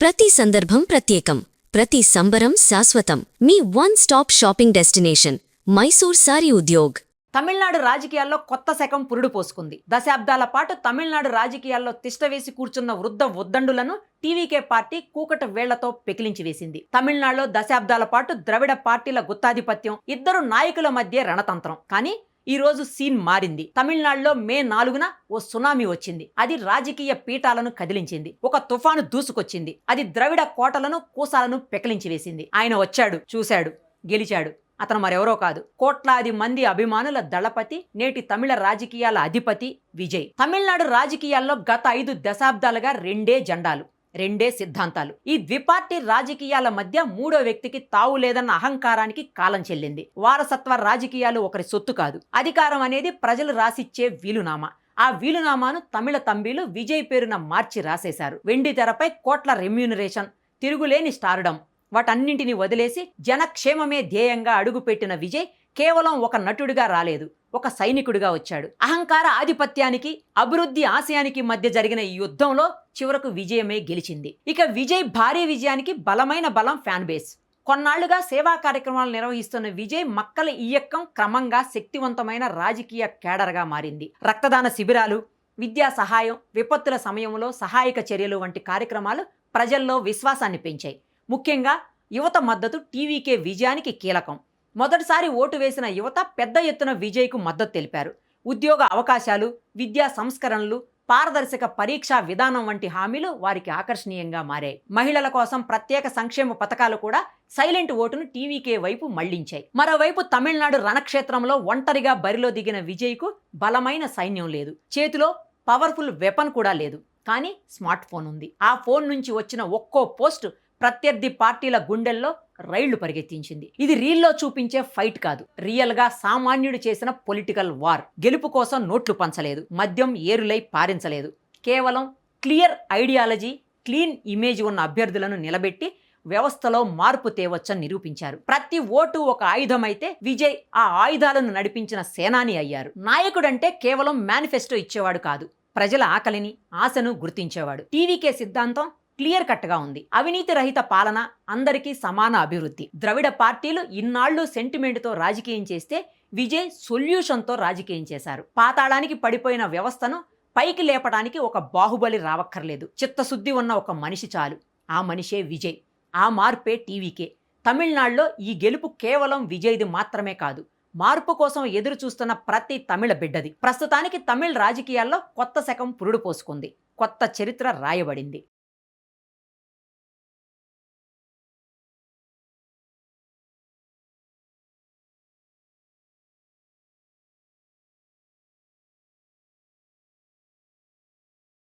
ప్రతి సందర్భం ప్రత్యేకం, ప్రతి సంబరం శాశ్వతం. మీ one stop shopping destination Mysore sari Udyog. Tamil Nadu రాజకీయాల్లో కొత్త శకం పురుడు పోసుకుంది. దశాబ్దాల పాటు తమిళనాడు రాజకీయాల్లో తిష్టవేసి కూర్చున్న వృద్ధ ఉద్దండులను టీవీకే పార్టీ కూకట వేళ్లతో పెకిలించి వేసింది. తమిళనాడులో దశాబ్దాల పాటు ద్రవిడ పార్టీల గుత్తాధిపత్యం, ఇద్దరు నాయకుల మధ్య రణతంత్రం. కానీ ఈ రోజు సీన్ మారింది. తమిళనాడులో మే 4న ఓ సునామీ వచ్చింది. అది రాజకీయ పీఠాలను కదిలించింది. ఒక తుఫాను దూసుకొచ్చింది. అది ద్రవిడ కోటలను కూసాలను పెకిలించి వేసింది. ఆయన వచ్చాడు, చూశాడు, గెలిచాడు. అతను మరెవరో కాదు, కోట్లాది మంది అభిమానుల దళపతి, నేటి తమిళ రాజకీయాల అధిపతి విజయ్. తమిళనాడు రాజకీయాల్లో గత 5 దశాబ్దాలుగా రెండే జెండాలు, రెండే సిద్ధాంతాలు. ఈ ద్విపార్టీ రాజకీయాల మధ్య మూడో వ్యక్తికి తావు లేదన్న అహంకారానికి కాలం చెల్లింది. వారసత్వ రాజకీయాలు ఒకరి సొత్తు కాదు. అధికారం అనేది ప్రజలు రాసిచ్చే వీలునామా. ఆ వీలునామాను తమిళ తంబీలు విజయ్ పేరున మార్చి రాసేశారు. వెండి తెరపై కోట్ల రెమ్యూనరేషన్, తిరుగులేని స్టార్డమ్, వాటన్నింటినీ వదిలేసి జనక్షేమమే ధ్యేయంగా అడుగుపెట్టిన విజయ్ కేవలం ఒక నటుడిగా రాలేదు, ఒక సైనికుడిగా వచ్చాడు. అహంకార ఆధిపత్యానికి, అభివృద్ధి ఆశయానికి మధ్య జరిగిన ఈ యుద్ధంలో చివరకు విజయమే గెలిచింది. ఇక విజయ్ భారీ విజయానికి బలమైన బలం ఫ్యాన్ బేస్. కొన్నాళ్లుగా సేవా కార్యక్రమాలు నిర్వహిస్తున్న విజయ్ మక్కల ఈయక్కం క్రమంగా శక్తివంతమైన రాజకీయ కేడర్గా మారింది. రక్తదాన శిబిరాలు, విద్యా సహాయం, విపత్తుల సమయంలో సహాయక చర్యలు వంటి కార్యక్రమాలు ప్రజల్లో విశ్వాసాన్ని పెంచాయి. ముఖ్యంగా యువత మద్దతు టీవీకే విజయానికి కీలకం. మొదటిసారి ఓటు వేసిన యువత పెద్ద ఎత్తున విజయ్కు మద్దతు తెలిపారు. ఉద్యోగ అవకాశాలు, విద్యా సంస్కరణలు, పారదర్శక పరీక్షా విధానం వంటి హామీలు వారికి ఆకర్షణీయంగా మారాయి. మహిళల కోసం ప్రత్యేక సంక్షేమ పథకాలు కూడా సైలెంట్ ఓటును టీవీకే వైపు మళ్లించాయి. మరోవైపు తమిళనాడు రణక్షేత్రంలో ఒంటరిగా బరిలో దిగిన విజయ్కు బలమైన సైన్యం లేదు, చేతిలో పవర్ఫుల్ వెపన్ కూడా లేదు. కానీ స్మార్ట్ ఫోన్ ఉంది. ఆ ఫోన్ నుంచి వచ్చిన ఒక్కో పోస్ట్ ప్రత్యర్థి పార్టీల గుండెల్లో రైళ్లు పరిగెత్తించింది. ఇది రీల్లో చూపించే ఫైట్ కాదు, రియల్గా సామాన్యుడు చేసిన పొలిటికల్ వార్. గెలుపు కోసం నోట్లు పంచలేదు, మద్యం ఏరులై పారించలేదు. కేవలం క్లియర్ ఐడియాలజీ, క్లీన్ ఇమేజ్ ఉన్న అభ్యర్థులను నిలబెట్టి వ్యవస్థలో మార్పు తేవచ్చని నిరూపించారు. ప్రతి ఓటు ఒక ఆయుధమైతే విజయ్ ఆ ఆయుధాలను నడిపించిన సేనాని అయ్యారు. నాయకుడంటే కేవలం మేనిఫెస్టో ఇచ్చేవాడు కాదు, ప్రజల ఆకలిని, ఆశను గుర్తించేవాడు. టీవీకే సిద్ధాంతం క్లియర్ కట్గా ఉంది. అవినీతి రహిత పాలన, అందరికీ సమాన అభివృద్ధి. ద్రవిడ పార్టీలు ఇన్నాళ్లు సెంటిమెంట్తో రాజకీయం చేస్తే విజయ్ సొల్యూషన్తో రాజకీయం చేశారు. పాతాళానికి పడిపోయిన వ్యవస్థను పైకి లేపడానికి ఒక బాహుబలి రావక్కర్లేదు, చిత్తశుద్ధి ఉన్న ఒక మనిషి చాలు. ఆ మనిషే విజయ్. ఆ మార్పే టీవీకే. తమిళనాడులో ఈ గెలుపు కేవలం విజయ్ది మాత్రమే కాదు, మార్పు కోసం ఎదురు చూస్తున్న ప్రతి తమిళ బిడ్డది. ప్రస్తుతానికి తమిళ రాజకీయాల్లో కొత్త శకం పురుడు పోసుకుంది, కొత్త చరిత్ర రాయబడింది.